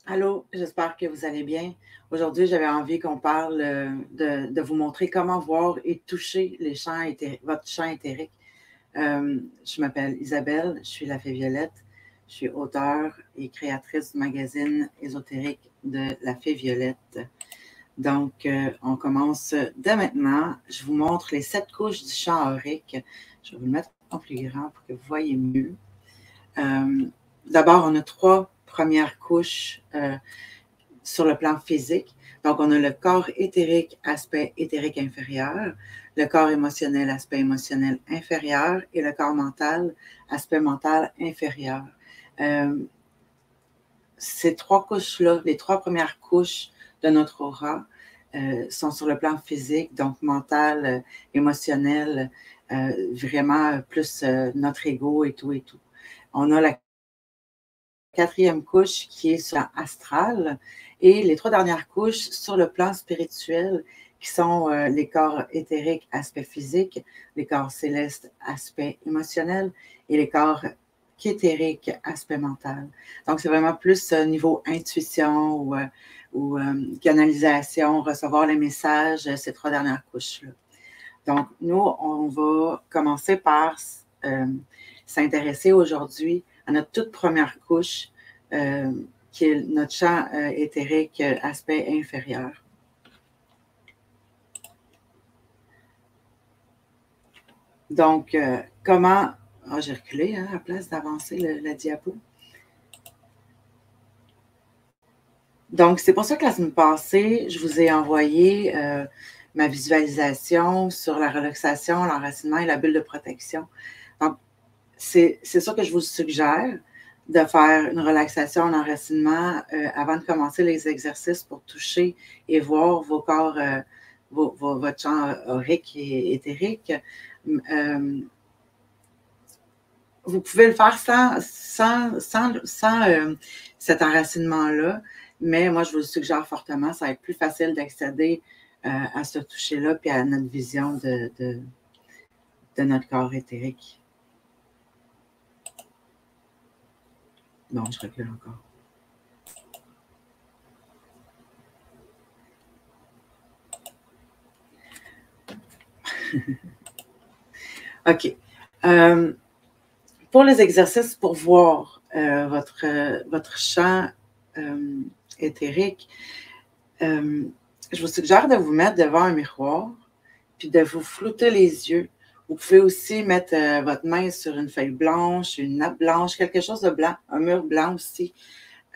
Allô, j'espère que vous allez bien. Aujourd'hui, j'avais envie qu'on parle de vous montrer comment voir et toucher les champs votre champ éthérique. Je m'appelle Isabelle, je suis la Fée Violette. Je suis auteure et créatrice du magazine ésotérique de la Fée Violette. Donc, on commence dès maintenant. Je vous montre les 7 couches du champ aurique. Je vais vous le mettre en plus grand pour que vous voyez mieux. D'abord, on a 3 premières couches sur le plan physique. Donc, on a le corps éthérique, aspect éthérique inférieur, le corps émotionnel, aspect émotionnel inférieur, et le corps mental, aspect mental inférieur. Ces 3 couches-là, les 3 premières couches de notre aura, sont sur le plan physique, donc mental, émotionnel, vraiment plus notre ego et tout et tout. On a la 4e couche qui est sur l'astral et les 3 dernières couches sur le plan spirituel qui sont les corps éthériques, aspect physique, les corps célestes, aspect émotionnel et les corps qu'éthériques, aspect mental. Donc, c'est vraiment plus niveau intuition ou canalisation, recevoir les messages, ces 3 dernières couches-là. Donc, nous, on va commencer par s'intéresser aujourd'hui à notre toute première couche, qui est notre champ éthérique, aspect inférieur. Donc, comment... Oh, j'ai reculé à la place d'avancer la diapo. Donc, c'est pour ça que la semaine passée, je vous ai envoyé ma visualisation sur la relaxation, l'enracinement et la bulle de protection. Donc, c'est ça que je vous suggère, de faire une relaxation en enracinement avant de commencer les exercices pour toucher et voir vos corps, votre champ aurique et éthérique. Vous pouvez le faire sans cet enracinement-là, mais moi, je vous le suggère fortement. Ça va être plus facile d'accéder à ce toucher-là puis à notre vision de notre corps éthérique. Bon, je recule encore. OK. Pour les exercices pour voir votre champ éthérique, je vous suggère de vous mettre devant un miroir puis de vous flouter les yeux. Vous pouvez aussi mettre votre main sur une feuille blanche, une nappe blanche, quelque chose de blanc, un mur blanc aussi.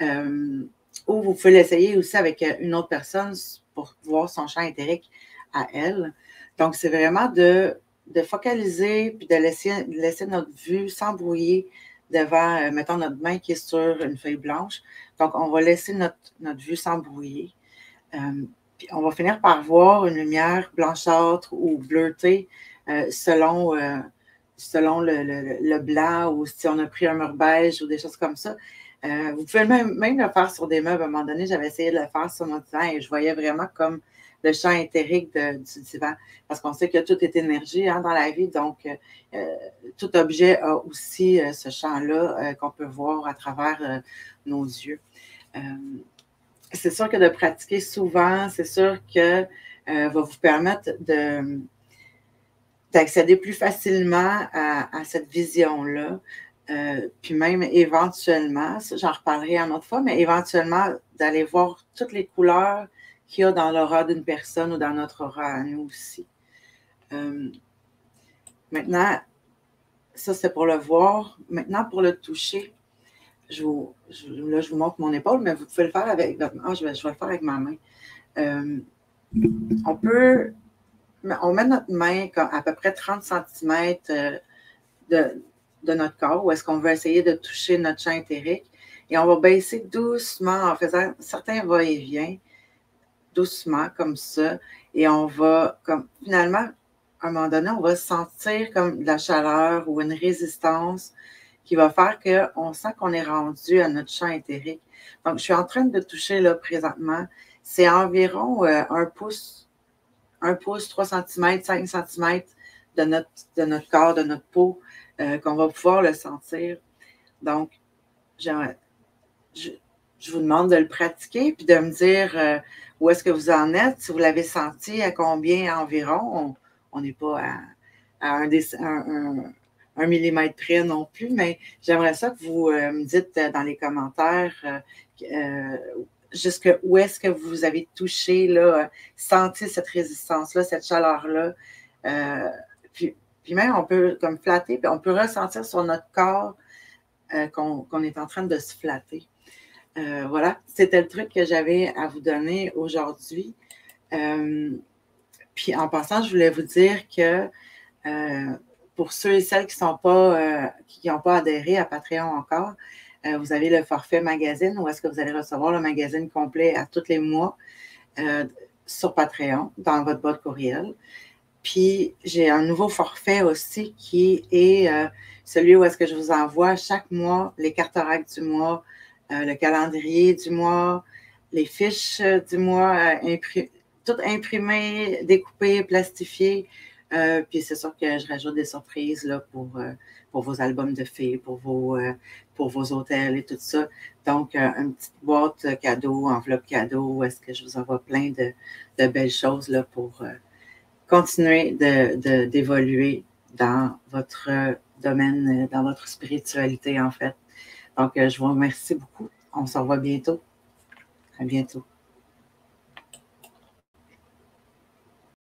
Ou vous pouvez l'essayer aussi avec une autre personne pour voir son champ éthérique à elle. Donc, c'est vraiment de focaliser puis de laisser notre vue s'embrouiller devant, mettons, notre main qui est sur une feuille blanche. Donc, on va laisser notre vue s'embrouiller. Puis on va finir par voir une lumière blanchâtre ou bleutée selon le blanc ou si on a pris un mur beige ou des choses comme ça. Vous pouvez même le faire sur des meubles. À un moment donné, j'avais essayé de le faire sur mon divan et je voyais vraiment comme le champ éthérique du divan. Parce qu'on sait que tout est énergie dans la vie. Donc, tout objet a aussi ce champ-là qu'on peut voir à travers nos yeux. C'est sûr que de pratiquer souvent, c'est sûr que va vous permettre d'accéder plus facilement à cette vision-là. Puis même éventuellement, j'en reparlerai une autre fois, mais éventuellement d'aller voir toutes les couleurs qu'il y a dans l'aura d'une personne ou dans notre aura à nous aussi. Maintenant, ça c'est pour le voir. Maintenant, pour le toucher, là, je vous montre mon épaule, mais vous pouvez le faire avec votre main. Je vais le faire avec ma main. On met notre main à peu près 30 cm de notre corps, où est-ce qu'on veut essayer de toucher notre champ éthérique. Et on va baisser doucement en faisant certains va-et-vient, doucement comme ça. Et on va, finalement, à un moment donné, on va sentir comme de la chaleur ou une résistance qui va faire qu'on sent qu'on est rendu à notre champ éthérique. Donc, je suis en train de toucher là présentement. C'est environ 1 pouce, 3 cm, 5 cm de notre corps, de notre peau, qu'on va pouvoir le sentir. Donc, je je vous demande de le pratiquer puis de me dire où est-ce que vous en êtes, si vous l'avez senti, à combien environ. On n'est pas à un millimètre près non plus, mais j'aimerais ça que vous me dites dans les commentaires jusqu'où est-ce que vous avez touché, là, senti cette résistance-là, cette chaleur-là. Puis même, on peut comme flatter, puis on peut ressentir sur notre corps qu'on est en train de se flatter. Voilà, c'était le truc que j'avais à vous donner aujourd'hui. Puis en passant, je voulais vous dire que pour ceux et celles qui n'ont pas adhéré à Patreon encore, vous avez le forfait magazine où est-ce que vous allez recevoir le magazine complet à tous les mois sur Patreon, dans votre boîte courriel. Puis j'ai un nouveau forfait aussi qui est celui où est-ce que je vous envoie chaque mois les cartes oracles du mois, le calendrier du mois, les fiches du mois, toutes imprimées, découpées, plastifiées. Puis c'est sûr que je rajoute des surprises là, pour vos albums de filles, pour vos hôtels et tout ça. Donc, une petite boîte cadeau, enveloppe cadeau, où est-ce que je vous envoie plein de belles choses là, pour continuer d'évoluer dans votre domaine, dans votre spiritualité en fait. Donc, je vous remercie beaucoup. On se revoit bientôt. À bientôt.